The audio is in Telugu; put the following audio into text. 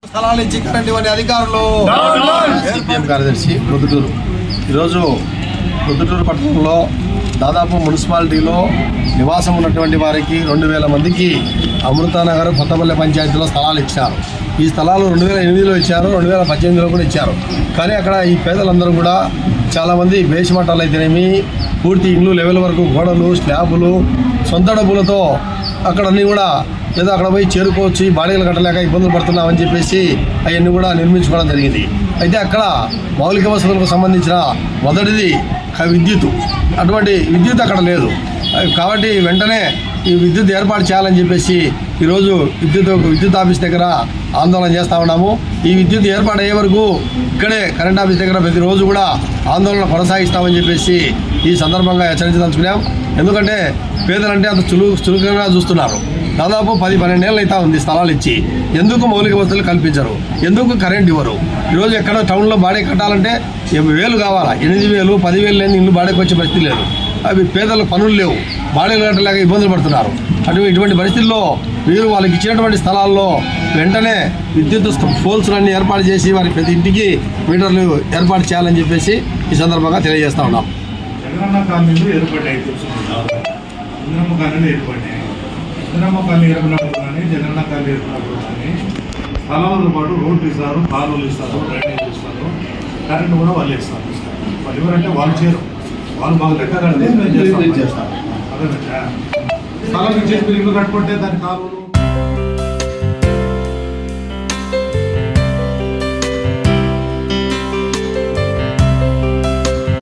స్థలాలు ఇచ్చి కరెంట్ ఇవ్వని అధికారులు. సిపిఎం కార్యదర్శి ప్రొద్దుటూరు. ఈరోజు ప్రొద్దుటూరు పట్టణంలో దాదాపు మున్సిపాలిటీలో నివాసం ఉన్నటువంటి వారికి 2000 మందికి అమృతానగర్ కొత్తపల్లె పంచాయతీలో స్థలాలు ఇచ్చారు. ఈ స్థలాలు 2008లో ఇచ్చారు, 2018లో కూడా ఇచ్చారు. కానీ అక్కడ ఈ పేదలందరూ కూడా చాలామంది బేస్మట్టాలు అయితేనేమి పూర్తి ఇండ్లు లెవెల్ వరకు గోడలు స్లాబులు సొంత డబ్బులతో అక్కడ అన్నీ కూడా ఏదో అక్కడ పోయి చేరుకోవచ్చు, బాడీలు కట్టలేక ఇబ్బందులు పడుతున్నామని చెప్పేసి అవన్నీ కూడా నిర్మించుకోవడం జరిగింది. అయితే అక్కడ మౌలిక వసతులకు సంబంధించిన మొదటిది విద్యుత్. అటువంటి విద్యుత్ అక్కడ లేదు కాబట్టి వెంటనే ఈ విద్యుత్ ఏర్పాటు చేయాలని చెప్పేసి ఈరోజు విద్యుత్ ఆఫీస్ దగ్గర ఆందోళన చేస్తూ ఉన్నాము. ఈ విద్యుత్ ఏర్పాటు అయ్యే వరకు ఇక్కడే కరెంట్ ఆఫీస్ దగ్గర ప్రతిరోజు కూడా ఆందోళన కొనసాగిస్తామని చెప్పేసి ఈ సందర్భంగా హెచ్చరించదలుచుకున్నాం. ఎందుకంటే పేదలంటే అంత చురుకుగా చూస్తున్నారు. దాదాపు 10-12 ఏళ్ళు అయితే ఉంది స్థలాలు ఇచ్చి. ఎందుకు మౌలిక వసతులు కల్పించరు, ఎందుకు కరెంట్ ఇవ్వరు? ఈరోజు ఎక్కడ టౌన్లో బాడీ కట్టాలంటే 1000 కావాలా, 8000 10,000 లేని ఇల్లు బాడీకి వచ్చే పరిస్థితి లేదు. అవి పేదలకు పనులు లేవు, బాడీలు కట్టలేక ఇబ్బందులు పడుతున్నారు. ఇటువంటి పరిస్థితుల్లో మీరు వాళ్ళకి ఇచ్చినటువంటి స్థలాల్లో వెంటనే విద్యుత్ పోల్స్లన్నీ ఏర్పాటు చేసి వారి ప్రతి ఇంటికి మీటర్లు ఏర్పాటు చేయాలని చెప్పేసి ఈ సందర్భంగా తెలియజేస్తా ఉన్నాం. జగనన్న కాలనీలు ఏర్పడ్డాయి, ఇంద్రమ్మ కాలనీలు ఏర్పడ్డాయి. ఇంద్రమ్మ కాలనీ ఏర్పడినప్పుడు కానీ జగనన్న కాలనీ ఏర్పడినప్పుడు కానీ స్థలాలతో పాటు రోడ్లు ఇస్తారు, కాలువలు ఇస్తారు, డ్రైనేజ్ ఇస్తారు, కరెంట్ కూడా వాళ్ళు ఇస్తారు. వాళ్ళు ఎవరంటే వాళ్ళు చేయరు, వాళ్ళు మాకు లెక్క కడితే మేము చేస్తాం. అదే స్థలం ఇచ్చేసి మీరు ఇల్లు కట్టుకుంటే దాని కాలువలు